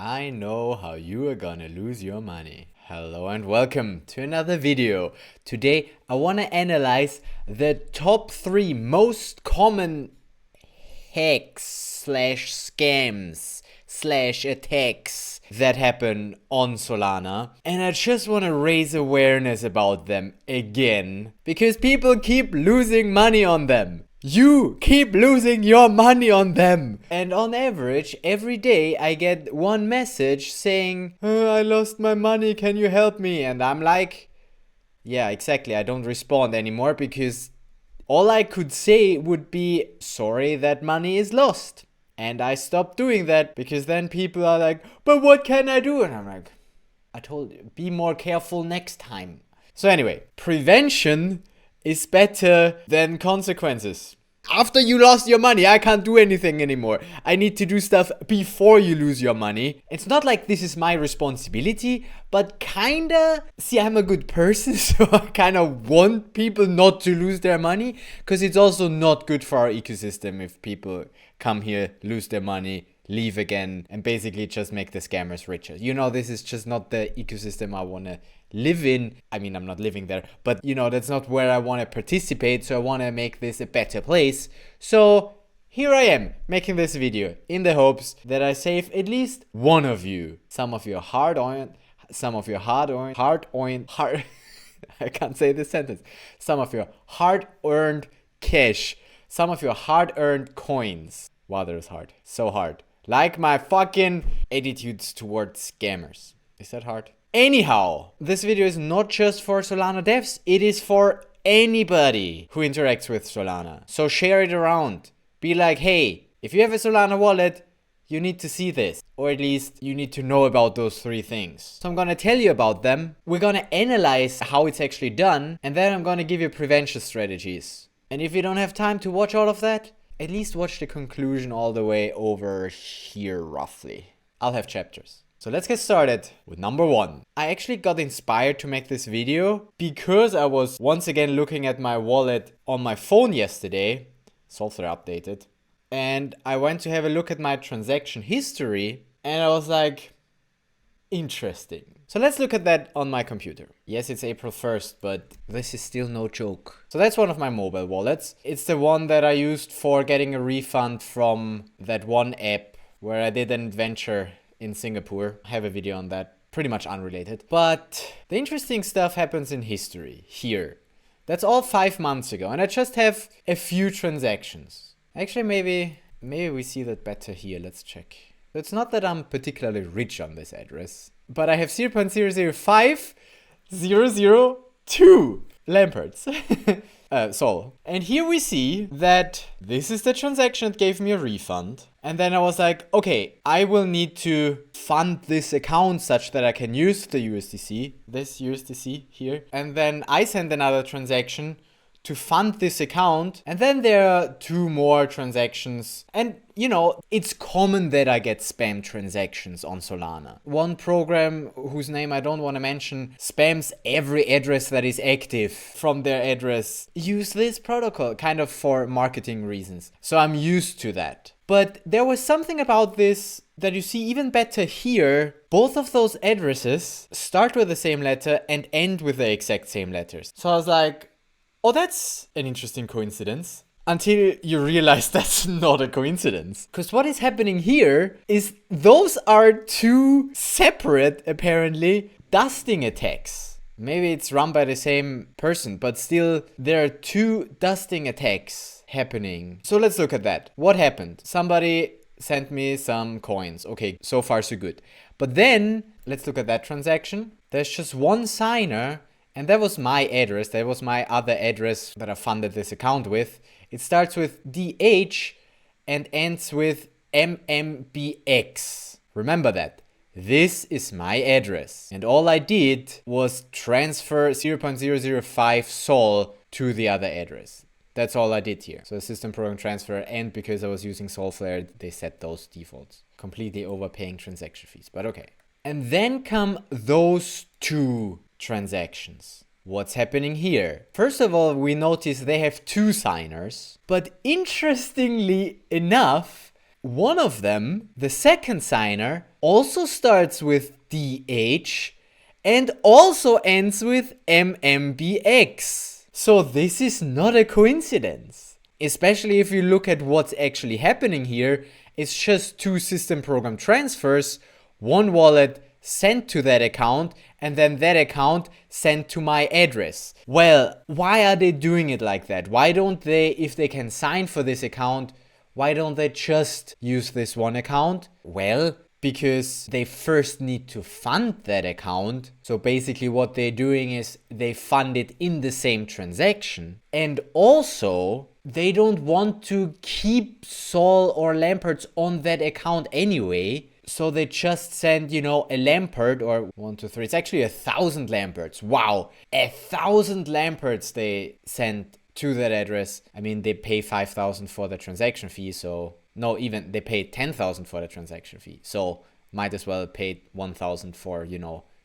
I know how you are gonna lose your money. Hello and welcome to another video. Today I want to analyze the top 3 most common hacks slash scams slash attacks that happen on Solana, and I just want to raise awareness about them again because people keep losing money on them. You keep losing your money on them. And on average, every day I get one message saying, I lost my money, can you help me? And I'm like, yeah, exactly. I don't respond anymore because all I could say would be, sorry, that money is lost. And I stopped doing that because then people are like, but what can I do? And I'm like, I told you, be more careful next time. So anyway, prevention is better than consequences. After you lost your money, I can't do anything anymore. I need to do stuff before you lose your money. It's not like this is my responsibility, but kinda, see, I'm a good person, so I kinda want people not to lose their money, because it's also not good for our ecosystem if people come here, lose their money, leave again, and basically just make the scammers richer. You know, this is just not the ecosystem I want to live in. I mean, I'm not living there, but you know, that's not where I want to participate, so I want to make this a better place. So here I am, making this video in the hopes that I save at least one of you. Some of your hard-earned I can't say this sentence. Some of your hard-earned cash. Some of your hard-earned coins. Wow, that was hard. So hard. Like my fucking attitudes towards scammers. Is that hard? Anyhow, this video is not just for Solana devs. It is for anybody who interacts with Solana. So share it around. Be like, hey, if you have a Solana wallet, you need to see this. Or at least you need to know about those 3 things. So I'm gonna tell you about them. We're gonna analyze how it's actually done. And then I'm gonna give you prevention strategies. And if you don't have time to watch all of that, at least watch the conclusion all the way over here roughly. I'll have chapters. So let's get started with number 1. I actually got inspired to make this video because I was once again looking at my wallet on my phone yesterday. Software updated. And I went to have a look at my transaction history and I was like, interesting. So let's look at that on my computer. Yes, it's April 1st, but this is still no joke. So that's one of my mobile wallets. It's the one that I used for getting a refund from that one app where I did an adventure in Singapore. I have a video on that, pretty much unrelated. But the interesting stuff happens in history here. That's all 5 months ago. And I just have a few transactions. Actually, maybe we see that better here. Let's check. It's not that I'm particularly rich on this address, but I have 0.005002 Lamperts. Sol. And here we see that this is the transaction that gave me a refund. And then I was like, okay, I will need to fund this account such that I can use the USDC, this USDC here. And then I send another transaction to fund this account. And then there are 2 more transactions. And you know, it's common that I get spam transactions on Solana. One program whose name I don't want to mention spams every address that is active from their address. Use this protocol kind of for marketing reasons. So I'm used to that. But there was something about this that you see even better here. Both of those addresses start with the same letter and end with the exact same letters. So I was like, oh, that's an interesting coincidence. Until you realize that's not a coincidence. Because what is happening here is those are 2 separate, apparently, dusting attacks. Maybe it's run by the same person, but still there are 2 dusting attacks happening. So let's look at that. What happened? Somebody sent me some coins. Okay, so far so good. But then, let's look at that transaction. There's just one signer. And that was my address. That was my other address that I funded this account with. It starts with DH and ends with MMBX. Remember that. This is my address. And all I did was transfer 0.005 Sol to the other address. That's all I did here. So system program transfer, and because I was using Solflare, they set those defaults. Completely overpaying transaction fees, but okay. And then come those 2 transactions. What's happening here? First of all, we notice they have 2 signers, but interestingly enough, one of them, the second signer, also starts with DH and also ends with MMBX. So this is not a coincidence. Especially if you look at what's actually happening here, it's just two system program transfers, one wallet sent to that account, and then that account sent to my address. Well, why are they doing it like that? Why don't they, if they can sign for this account, why don't they just use this one account? Well, because they first need to fund that account. So basically what they're doing is they fund it in the same transaction. And also, they don't want to keep Sol or Lamperts on that account anyway. So they just send, a Lampert, or 1, 2, 3. It's actually 1,000 Lamperts. Wow. 1,000 Lamperts they sent to that address. I mean, they pay 5,000 for the transaction fee. So no, even they pay 10,000 for the transaction fee. So might as well pay 1,000 for,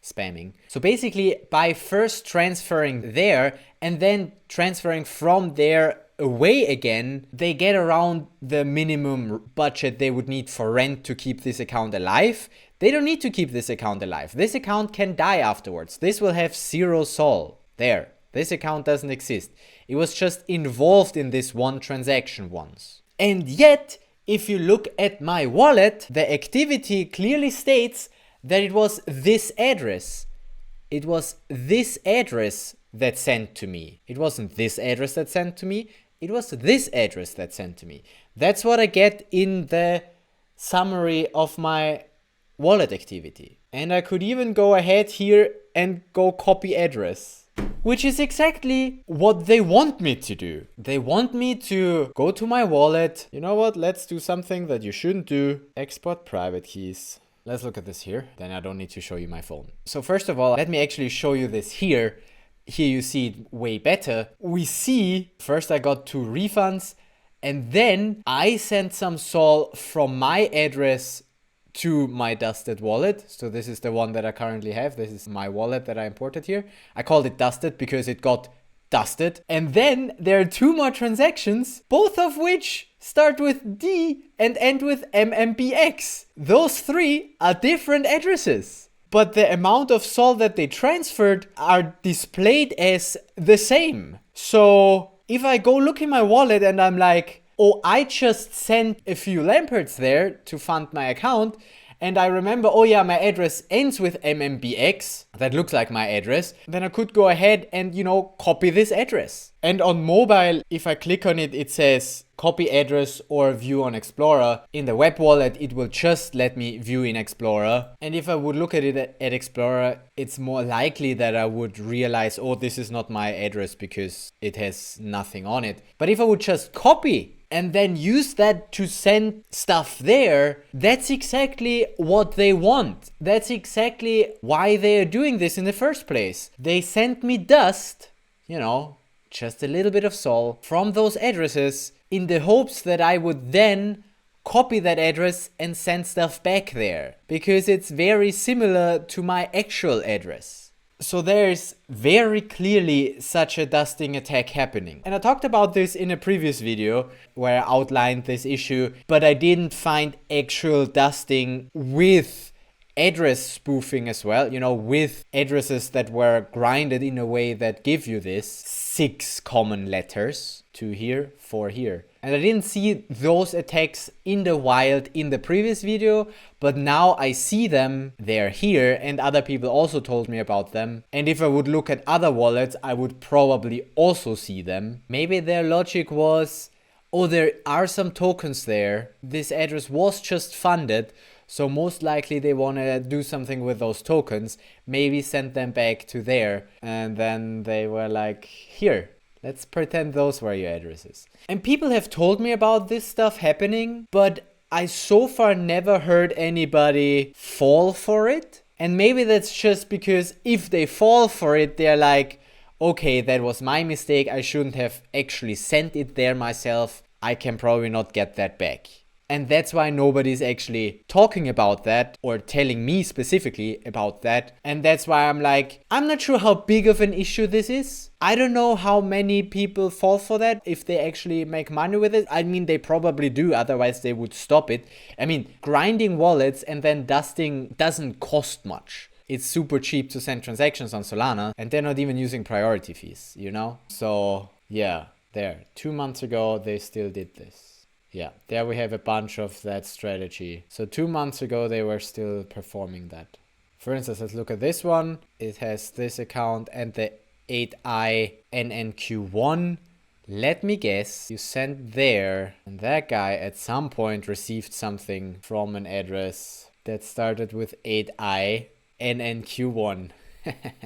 spamming. So basically by first transferring there and then transferring from there away again, they get around the minimum budget they would need for rent to keep this account alive. They don't need to keep this account alive. This account can die afterwards. This will have 0 Sol. There. This account doesn't exist. It was just involved in this one transaction once. And yet, if you look at my wallet, the activity clearly states that it was this address. It was this address that sent to me. It wasn't this address that sent to me. It was this address that sent to me. That's what I get in the summary of my wallet activity. And I could even go ahead here and go copy address, which is exactly what they want me to do. They want me to go to my wallet. You know what? Let's do something that you shouldn't do. Export private keys. Let's look at this here. Then I don't need to show you my phone. So first of all, let me actually show you this here. Here you see it way better. We see, first I got 2 refunds, and then I sent some Sol from my address to my dusted wallet. So this is the one that I currently have. This is my wallet that I imported here. I called it dusted because it got dusted. And then there are 2 more transactions, both of which start with D and end with MMBX. Those 3 are different addresses, but the amount of Sol that they transferred are displayed as the same. So if I go look in my wallet and I'm like, oh, I just sent a few Lamperts there to fund my account, and I remember, oh yeah, my address ends with MMBX, that looks like my address, then I could go ahead and, copy this address. And on mobile, if I click on it, it says copy address or view on Explorer. In the web wallet, it will just let me view in Explorer. And if I would look at it at Explorer, it's more likely that I would realize, oh, this is not my address because it has nothing on it. But if I would just copy and then use that to send stuff there, that's exactly what they want. That's exactly why they are doing this in the first place. They sent me dust, just a little bit of Sol from those addresses in the hopes that I would then copy that address and send stuff back there, because it's very similar to my actual address. So there's very clearly such a dusting attack happening. And I talked about this in a previous video where I outlined this issue, but I didn't find actual dusting with address spoofing as well, with addresses that were grinded in a way that give you this 6 common letters, 2 here, 4 here. And I didn't see those attacks in the wild in the previous video, but now I see them, they're here, and other people also told me about them. And if I would look at other wallets, I would probably also see them. Maybe their logic was, oh, there are some tokens there. This address was just funded, so most likely they want to do something with those tokens, maybe send them back to there. And then they were like, here. Let's pretend those were your addresses. And people have told me about this stuff happening, but I so far never heard anybody fall for it. And maybe that's just because if they fall for it, they're like, okay, that was my mistake. I shouldn't have actually sent it there myself. I can probably not get that back. And that's why nobody's actually talking about that or telling me specifically about that. And that's why I'm like, I'm not sure how big of an issue this is. I don't know how many people fall for that, if they actually make money with it. I mean, they probably do, otherwise they would stop it. I mean, grinding wallets and then dusting doesn't cost much. It's super cheap to send transactions on Solana, and they're not even using priority fees, you know? So yeah, there. 2 months ago, they still did this. Yeah, there we have a bunch of that strategy. So 2 months ago, they were still performing that. For instance, let's look at this one. It has this account and the 8INNQ1. Let me guess, you sent there, and that guy at some point received something from an address that started with 8INNQ1.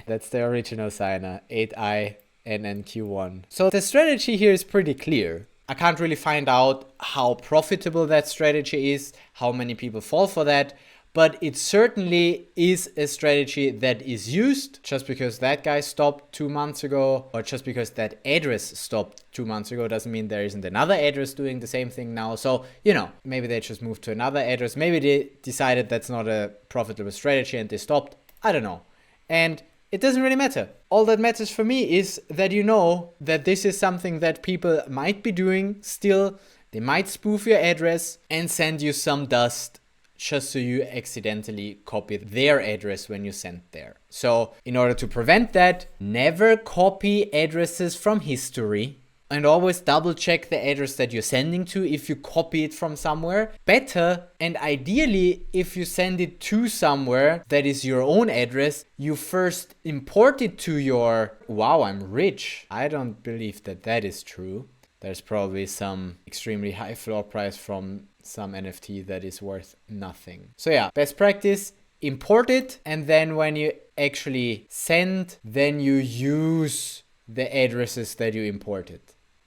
That's the original signer, 8INNQ1. So the strategy here is pretty clear. I can't really find out how profitable that strategy is, how many people fall for that, but it certainly is a strategy that is used. Just because that guy stopped 2 months ago, or just because that address stopped 2 months ago, doesn't mean there isn't another address doing the same thing now. So, you know, maybe they just moved to another address. Maybe they decided that's not a profitable strategy and they stopped. I don't know. And it doesn't really matter. All that matters for me is that you know that this is something that people might be doing still. They might spoof your address and send you some dust just so you accidentally copy their address when you send there. So in order to prevent that, never copy addresses from history. And always double check the address that you're sending to if you copy it from somewhere. Better, and ideally, if you send it to somewhere that is your own address, you first import it to your... Wow, I'm rich. I don't believe that that is true. There's probably some extremely high floor price from some NFT that is worth nothing. So yeah, best practice, import it. And then when you actually send, then you use the addresses that you imported.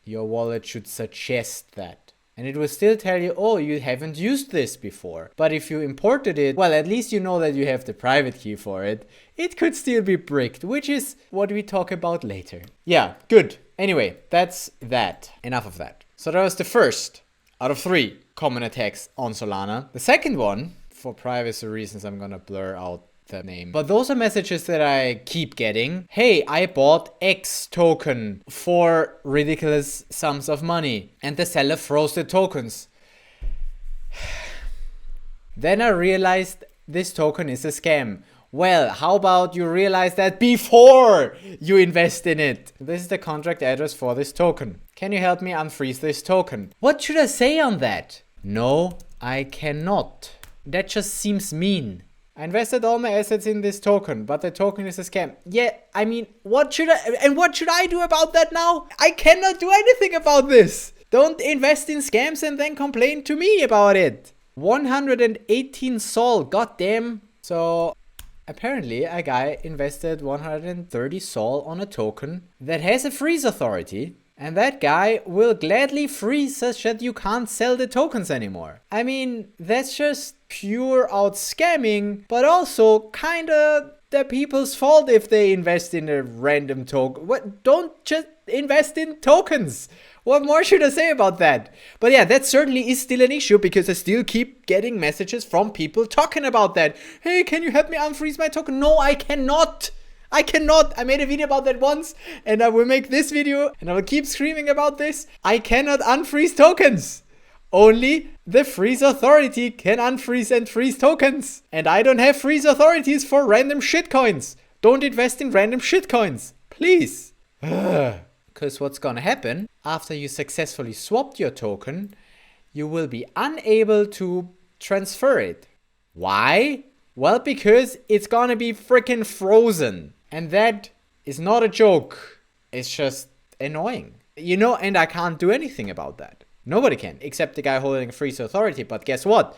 Your wallet should suggest that. And it will still tell you, oh, you haven't used this before. But if you imported it, well, at least you know that you have the private key for it. It could still be bricked, which is what we talk about later. Yeah, good. Anyway, that's that. Enough of that. So that was the first out of 3 common attacks on Solana. The second one, for privacy reasons, I'm gonna blur out the name. But those are messages that I keep getting. Hey, I bought X token for ridiculous sums of money and the seller froze the tokens. Then I realized this token is a scam. Well, how about you realize that before you invest in it? This is the contract address for this token. Can you help me unfreeze this token? What should I say on that? No, I cannot. That just seems mean. I invested all my assets in this token, but the token is a scam. Yeah, I mean, what should I do about that now? I cannot do anything about this. Don't invest in scams and then complain to me about it. 118 sol, goddamn. So apparently a guy invested 130 sol on a token that has a freeze authority. And that guy will gladly freeze such that you can't sell the tokens anymore. I mean, that's just pure out scamming, but also kinda the people's fault if they invest in a random token. What? Don't just invest in tokens. What more should I say about that? But yeah, that certainly is still an issue because I still keep getting messages from people talking about that. Hey, can you help me unfreeze my token? No, I cannot. I cannot. I made a video about that once and I will make this video and I will keep screaming about this. I cannot unfreeze tokens. Only the freeze authority can unfreeze and freeze tokens. And I don't have freeze authorities for random shitcoins. Don't invest in random shitcoins. Please. Because what's gonna happen after you successfully swapped your token, you will be unable to transfer it. Why? Well, because it's gonna be freaking frozen. And that is not a joke. It's just annoying. You know, and I can't do anything about that. Nobody can, except the guy holding a freeze authority. But guess what?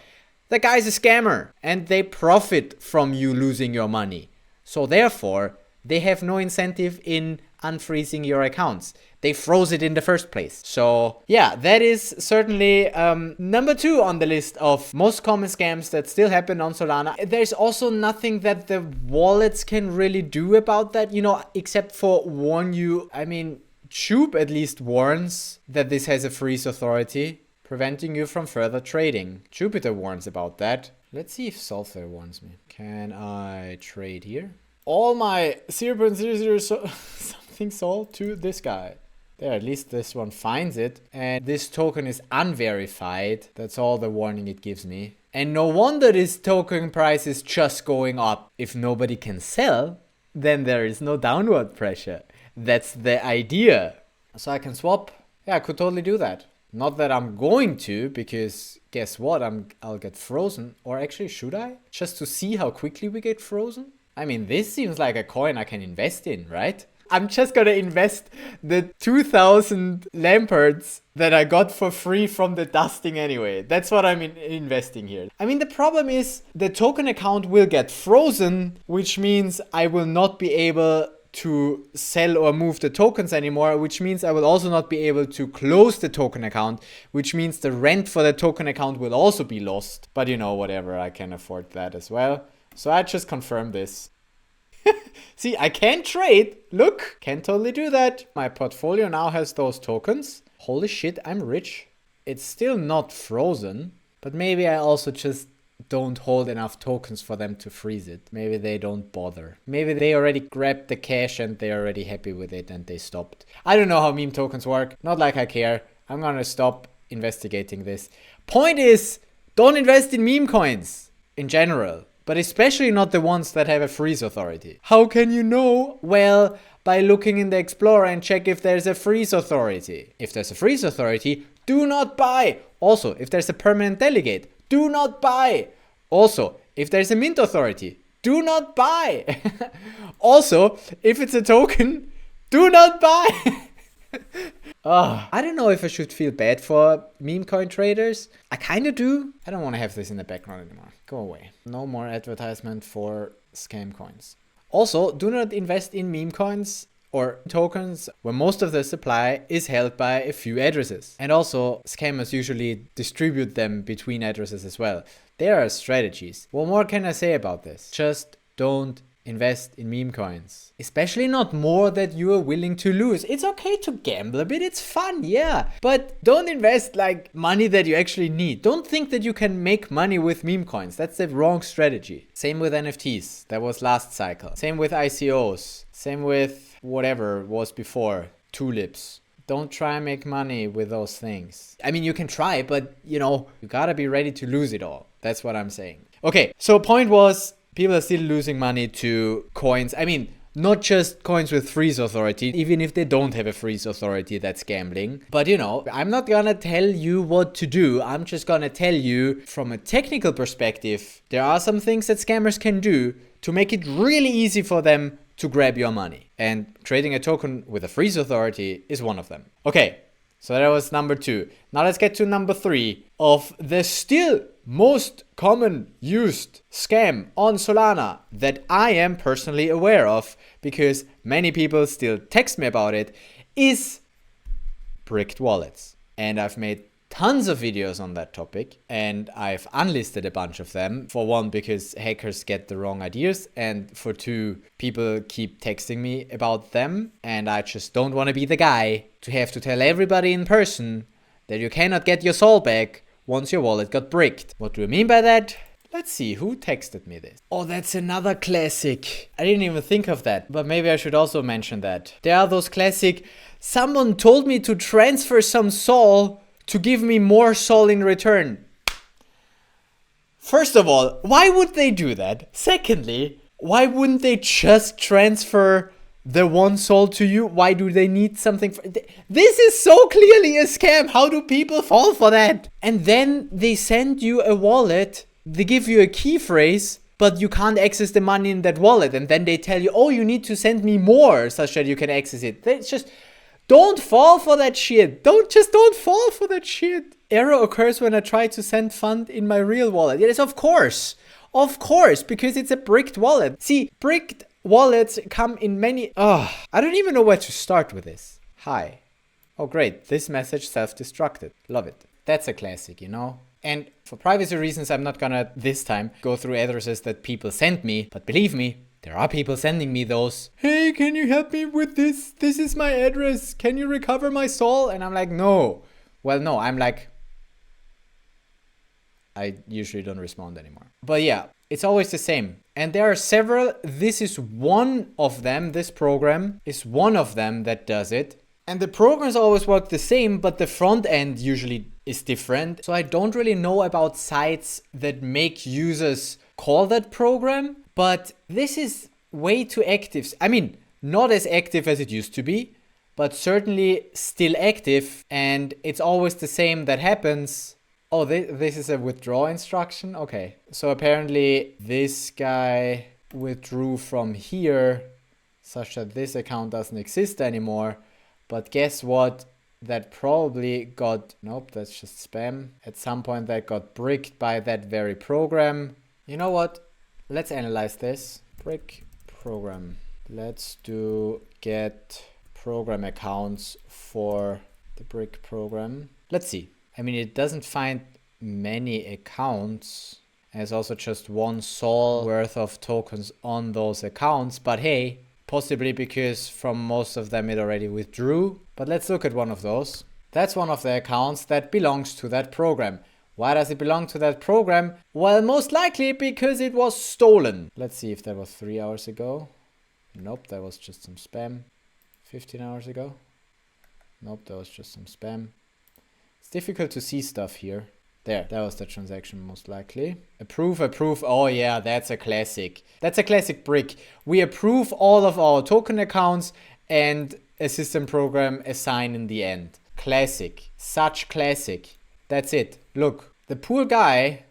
The guy's a scammer. And they profit from you losing your money. So therefore, they have no incentive in unfreezing your accounts. They froze it in the first place. So yeah, that is certainly number 2 on the list of most common scams that still happen on Solana. There's also nothing that the wallets can really do about that, you know, except for warn you. I mean, Tube at least warns that this has a freeze authority. preventing you from further trading. Jupiter warns about that. Let's see if Sulfur warns me. Can I trade here? All my 0.00 something Sol to this guy. There, at least this one finds it. And this token is unverified. That's all the warning it gives me. And no wonder this token price is just going up. If nobody can sell, then there is no downward pressure. That's the idea. So I can swap. Yeah, I could totally do that. Not that I'm going to, because guess what? I'll get frozen. Or actually, should I? Just to see how quickly we get frozen? I mean, this seems like a coin I can invest in, right? I'm just gonna invest the 2,000 lamparts that I got for free from the dusting anyway. That's what I'm investing here. I mean, the problem is the token account will get frozen, which means I will not be able to sell or move the tokens anymore, which means I will also not be able to close the token account, which means the rent for the token account will also be lost. But you know, whatever, I can afford that as well. So I just confirm this. See, I can trade. Look, can totally do that. My portfolio now has those tokens. Holy shit, I'm rich. It's still not frozen, but maybe I also just don't hold enough tokens for them to freeze it. Maybe they don't bother. Maybe they already grabbed the cash and they're already happy with it and they stopped. I don't know how meme tokens work. Not like I care. I'm gonna stop investigating this. Point is, don't invest in meme coins in general. But especially not the ones that have a freeze authority. How can you know? Well, by looking in the Explorer and check if there's a freeze authority. If there's a freeze authority, do not buy. Also, if there's a permanent delegate, do not buy. Also, if there's a mint authority, do not buy. Also, if it's a token, do not buy. I don't know if I should feel bad for meme coin traders. I kind of do. I don't want to have this in the background anymore. Go away. No more advertisement for scam coins. Also, do not invest in meme coins or tokens where most of the supply is held by a few addresses. And also, scammers usually distribute them between addresses as well. There are strategies. What more can I say about this? Just don't invest in meme coins. Especially not more that you are willing to lose. It's okay to gamble a bit, it's fun, yeah. But don't invest like money that you actually need. Don't think that you can make money with meme coins. That's the wrong strategy. Same with NFTs. That was last cycle. Same with ICOs. Same with whatever was before. Tulips. Don't try and make money with those things. I mean, you can try, but you know, you gotta be ready to lose it all. That's what I'm saying. Okay, so point was, people are still losing money to coins. I mean, not just coins with freeze authority, even if they don't have a freeze authority, that's gambling. But you know, I'm not gonna tell you what to do. I'm just gonna tell you from a technical perspective, there are some things that scammers can do to make it really easy for them to grab your money. And trading a token with a freeze authority is one of them. Okay, so that was number 2. Now let's get to number 3 of the still most common used scam on Solana that I am personally aware of, because many people still text me about it, is bricked wallets. And I've made tons of videos on that topic, and I've unlisted a bunch of them. For one, because hackers get the wrong ideas, and for 2, people keep texting me about them, and I just don't want to be the guy to have to tell everybody in person that you cannot get your soul back once your wallet got bricked. What do I mean by that? Let's see, who texted me this? Oh, that's another classic. I didn't even think of that, but maybe I should also mention that. There are those classic, someone told me to transfer some soul to give me more soul in return. First of all, why would they do that? Secondly, why wouldn't they just transfer the 1 soul to you? Why do they need something? This is so clearly a scam. How do people fall for that? And then they send you a wallet. They give you a key phrase, but you can't access the money in that wallet. And then they tell you, oh, you need to send me more such that you can access it. It's just, don't fall for that shit. Don't fall for that shit. Error occurs when I try to send fund in my real wallet. Yes, of course. Of course, because it's a bricked wallet. See, bricked wallets come in many... I don't even know where to start with this. Hi. Oh, great. This message self-destructed. Love it. That's a classic, you know? And for privacy reasons, I'm not gonna this time go through addresses that people sent me. But believe me, there are people sending me those. Hey, can you help me with this? This is my address. Can you recover my soul? And I'm like, no. Well, no, I'm like, I usually don't respond anymore. But yeah, it's always the same. And there are several. This is one of them. This program is one of them that does it. And the programs always work the same, but the front end usually is different. So I don't really know about sites that make users call that program, but this is way too active. I mean, not as active as it used to be, but certainly still active. And it's always the same that happens. Oh, this is a withdraw instruction? Okay. So apparently this guy withdrew from here such that this account doesn't exist anymore. But guess what? That probably got, nope, that's just spam. At some point that got bricked by that very program. You know what? Let's analyze this. Brick program. Let's do get program accounts for the brick program. Let's see. I mean, it doesn't find many accounts. There's also just one sol worth of tokens on those accounts. But hey, possibly because from most of them it already withdrew. But let's look at one of those. That's one of the accounts that belongs to that program. Why does it belong to that program? Well, most likely because it was stolen. Let's see if that was 3 hours ago. Nope, that was just some spam. 15 hours ago. Nope, that was just some spam. It's difficult to see stuff here. There, that was the transaction most likely. Approve. Oh yeah, that's a classic. That's a classic brick. We approve all of our token accounts and a system program assign in the end. Classic. Such classic. That's it. Look, the poor guy,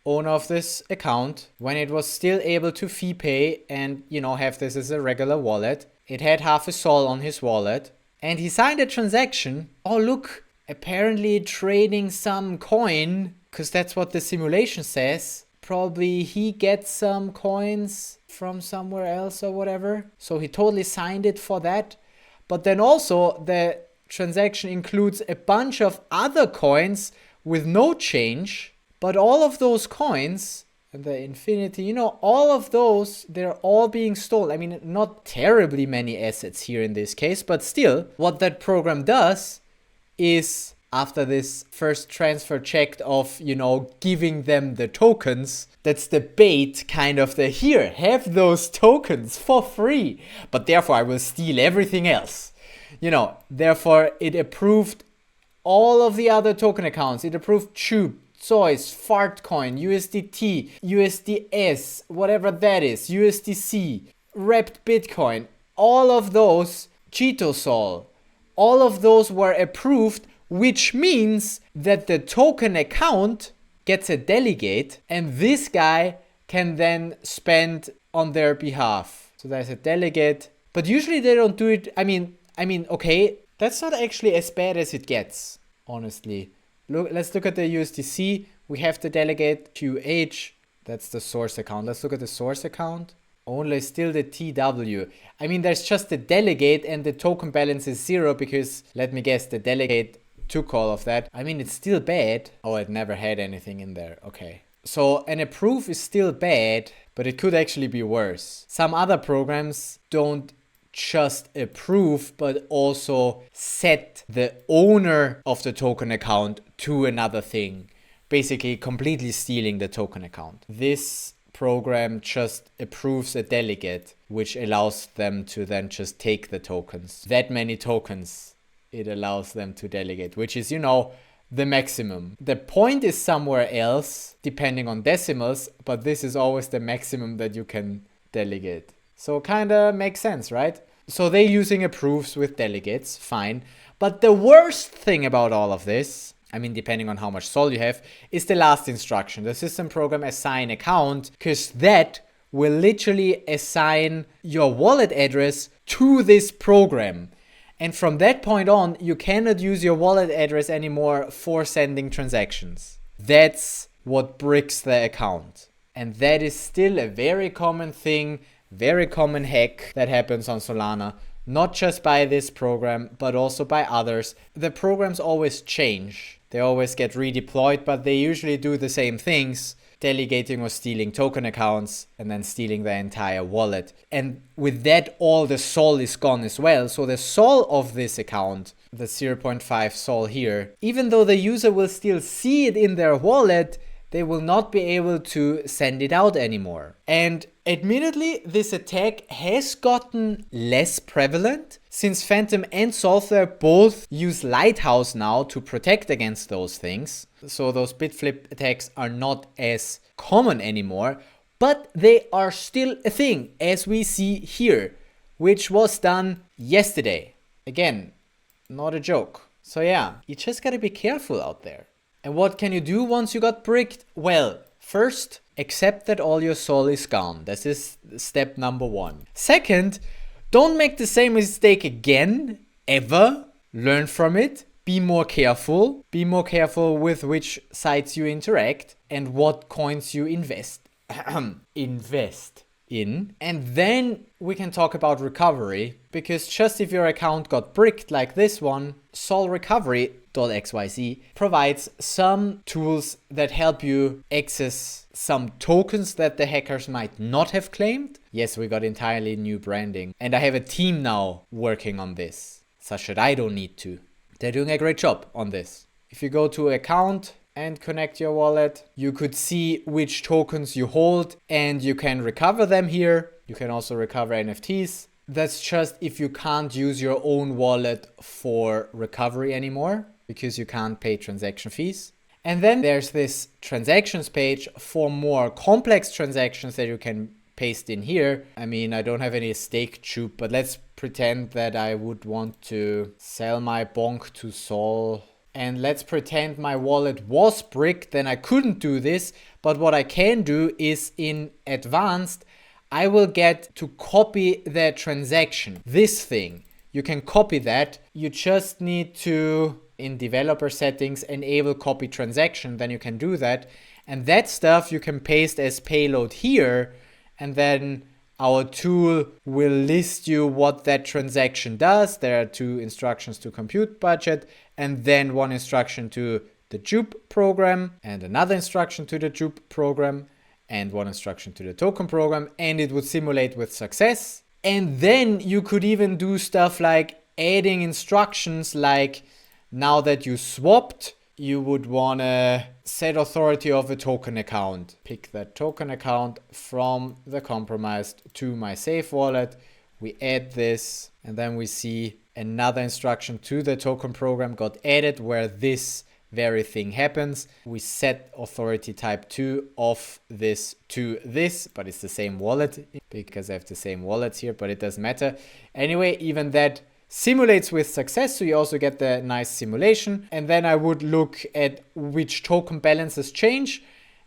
owner of this account, when it was still able to fee pay and, you know, have this as a regular wallet, it had half a sol on his wallet and he signed a transaction. Oh, look. Apparently trading some coin, because that's what the simulation says. Probably he gets some coins from somewhere else or whatever. So he totally signed it for that. But then also the transaction includes a bunch of other coins with no change. But all of those coins, and the infinity, you know, all of those, they're all being stolen. I mean, not terribly many assets here in this case, but still, what that program does is after this first transfer checked of, you know, giving them the tokens, that's the bait, kind of the here, have those tokens for free, but therefore I will steal everything else. You know, therefore it approved all of the other token accounts. It approved Tube, Zeus, Fartcoin, USDT, USDS, whatever that is, USDC, Wrapped Bitcoin, all of those, Cheetosol. All of those were approved, which means that the token account gets a delegate and this guy can then spend on their behalf. So there's a delegate, but usually they don't do it. I mean, okay, that's not actually as bad as it gets, honestly. Look, let's look at the USDC. We have the delegate QH. That's the source account. Let's look at the source account. Only still the TW. I mean, there's just the delegate and the token balance is 0 because, let me guess, the delegate took all of that. I mean, it's still bad. Oh, it never had anything in there. Okay. So an approve is still bad, but it could actually be worse. Some other programs don't just approve, but also set the owner of the token account to another thing. Basically, completely stealing the token account. This program just approves a delegate, which allows them to then just take the tokens. That many tokens it allows them to delegate, which is, you know, the maximum. The point is somewhere else, depending on decimals, but this is always the maximum that you can delegate. So kind of makes sense, right? So they're using approves with delegates, fine. But the worst thing about all of this, I mean, depending on how much sol you have, is the last instruction, the system program assign account, because that will literally assign your wallet address to this program. And from that point on, you cannot use your wallet address anymore for sending transactions. That's what bricks the account. And that is still a very common thing, very common hack that happens on Solana. Not just by this program, but also by others. The programs always change. They always get redeployed, but they usually do the same things. Delegating or stealing token accounts and then stealing the entire wallet. And with that, all the sol is gone as well. So the sol of this account, the 0.5 sol here, even though the user will still see it in their wallet, they will not be able to send it out anymore. And admittedly, this attack has gotten less prevalent since Phantom and Solver both use Lighthouse now to protect against those things. So those bitflip attacks are not as common anymore, but they are still a thing, as we see here, which was done yesterday. Again, not a joke. So yeah, you just gotta be careful out there. And what can you do once you got bricked? Well, first, accept that all your sol is gone. This is step number 1. Second, don't make the same mistake again, ever. Learn from it. Be more careful. Be more careful with which sites you interact and what coins you invest in. And then we can talk about recovery, because just if your account got bricked like this one, solrecovery.xyz provides some tools that help you access some tokens that the hackers might not have claimed. Yes, we got entirely new branding, and I have a team now working on this, such that I don't need to. They're doing a great job on this. If you go to account and connect your wallet, you could see which tokens you hold and you can recover them here. You can also recover NFTs. That's just if you can't use your own wallet for recovery anymore because you can't pay transaction fees. And then there's this transactions page for more complex transactions that you can paste in here. I mean, I don't have any stake tube, but let's pretend that I would want to sell my bonk to Sol. And let's pretend my wallet was bricked, then I couldn't do this. But what I can do is in advanced, I will get to copy the transaction. This thing, you can copy that. You just need to, in developer settings, enable copy transaction. Then you can do that. And that stuff you can paste as payload here. And then our tool will list you what that transaction does. There are 2 instructions to compute budget, and then 1 instruction to the dupe program, and another instruction to the dupe program, and 1 instruction to the token program, and it would simulate with success. And then you could even do stuff like adding instructions, like now that you swapped, you would want to set authority of a token account. Pick that token account from the compromised to my safe wallet. We add this, and then we see another instruction to the token program got added where this very thing happens. We set authority type 2 of this to this, but it's the same wallet because I have the same wallets here, but it doesn't matter. Anyway, even that simulates with success, so you also get the nice simulation. And then I would look at which token balances change,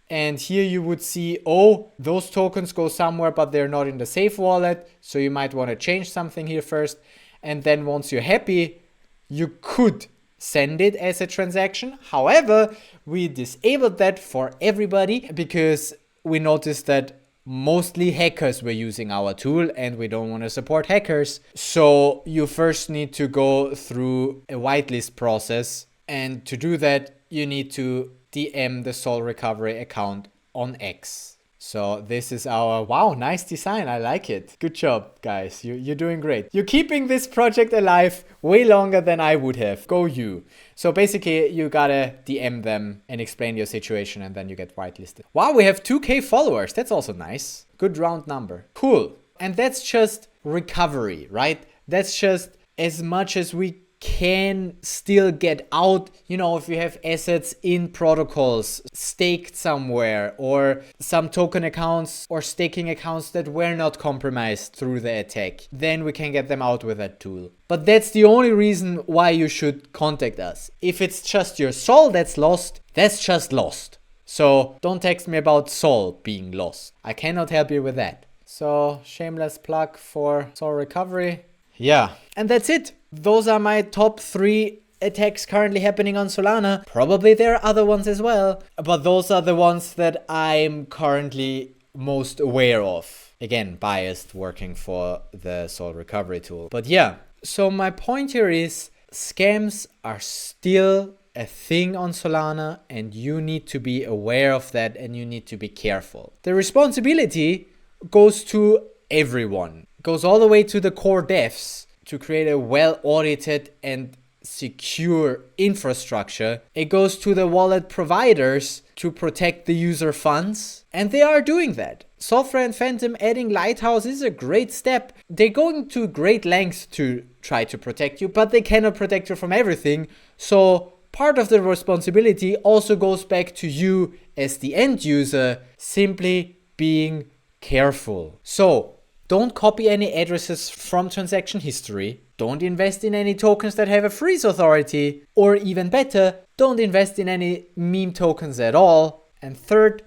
and here you would see, oh, those tokens go somewhere but they're not in the safe wallet, so you might want to change something here first. And then once you're happy, you could send it as a transaction. However, we disabled that for everybody because we noticed that mostly hackers were using our tool and we don't want to support hackers. So you first need to go through a whitelist process, and to do that you need to DM the Sol Recovery account on X. So this is our, wow, nice design. I like it. Good job, guys. You're doing great. You're keeping this project alive way longer than I would have. Go you. So basically, you gotta DM them and explain your situation, and then you get whitelisted. Wow, we have 2K followers. That's also nice. Good round number. Cool. And that's just recovery, right? That's just as much as we can still get out. You know, if you have assets in protocols staked somewhere, or some token accounts or staking accounts that were not compromised through the attack, then we can get them out with that tool. But that's the only reason why you should contact us. If it's just your Sol that's lost, that's just lost. So don't text me about Sol being lost. I cannot help you with that. So shameless plug for Sol Recovery. Yeah, and that's it. Those are my top 3 attacks currently happening on Solana. Probably there are other ones as well, but those are the ones that I'm currently most aware of. Again, biased, working for the Sol Recovery tool. But yeah, so my point here is scams are still a thing on Solana, and you need to be aware of that, and you need to be careful. The responsibility goes to everyone. Goes all the way to the core devs to create a well-audited and secure infrastructure. It goes to the wallet providers to protect the user funds, and they are doing that. Software and Phantom adding Lighthouse is a great step. They're going to great lengths to try to protect you, but they cannot protect you from everything. So part of the responsibility also goes back to you as the end user, simply being careful. So don't copy any addresses from transaction history. Don't invest in any tokens that have a freeze authority. Or even better, don't invest in any meme tokens at all. And third,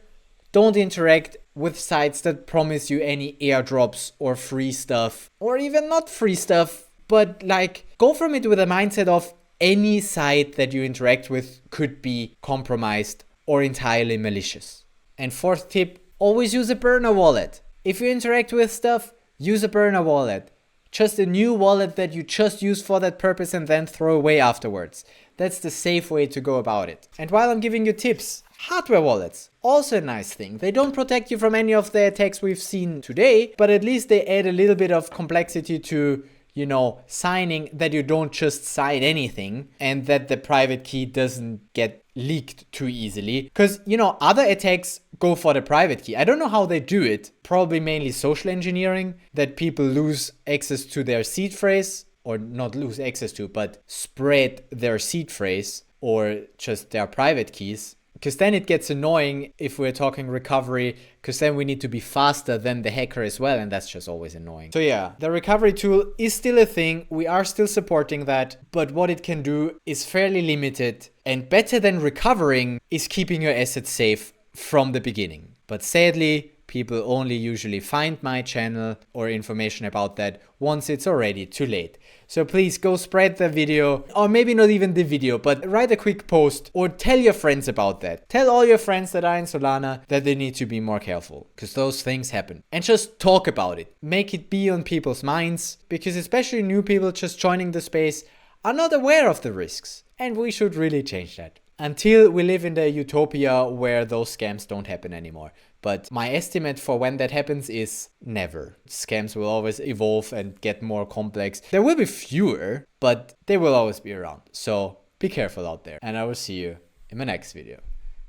don't interact with sites that promise you any airdrops or free stuff. Or even not free stuff, but like go from it with a mindset of any site that you interact with could be compromised or entirely malicious. And fourth tip, always use a burner wallet. If you interact with stuff, use a burner wallet. Just a new wallet that you just use for that purpose and then throw away afterwards. That's the safe way to go about it. And while I'm giving you tips, hardware wallets, also a nice thing. They don't protect you from any of the attacks we've seen today, but at least they add a little bit of complexity to, you know, signing, that you don't just sign anything and that the private key doesn't get leaked too easily. Because, you know, other attacks go for the private key. I don't know how they do it. Probably mainly social engineering, that people lose access to their seed phrase, or not lose access to, but spread their seed phrase or just their private keys. Because then it gets annoying if we're talking recovery, because then we need to be faster than the hacker as well, and that's just always annoying. So yeah, the recovery tool is still a thing. We are still supporting that, but what it can do is fairly limited, and better than recovering is keeping your assets safe from the beginning. But sadly, people only usually find my channel or information about that once it's already too late. So please go spread the video, or maybe not even the video, but write a quick post or tell your friends about that. Tell all your friends that are in Solana that they need to be more careful, because those things happen. And just talk about it. Make it be on people's minds, because especially new people just joining the space are not aware of the risks. And we should really change that. Until we live in the utopia where those scams don't happen anymore. But my estimate for when that happens is never. Scams will always evolve and get more complex. There will be fewer, but they will always be around. So be careful out there. And I will see you in my next video.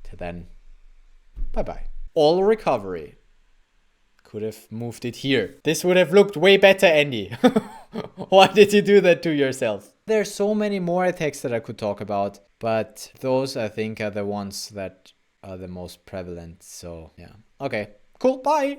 Till then, bye-bye. All recovery. Could have moved it here. This would have looked way better, Andy. Why did you do that to yourself? There's so many more attacks that I could talk about, but those I think are the ones that are the most prevalent. So yeah. Okay, cool. Bye.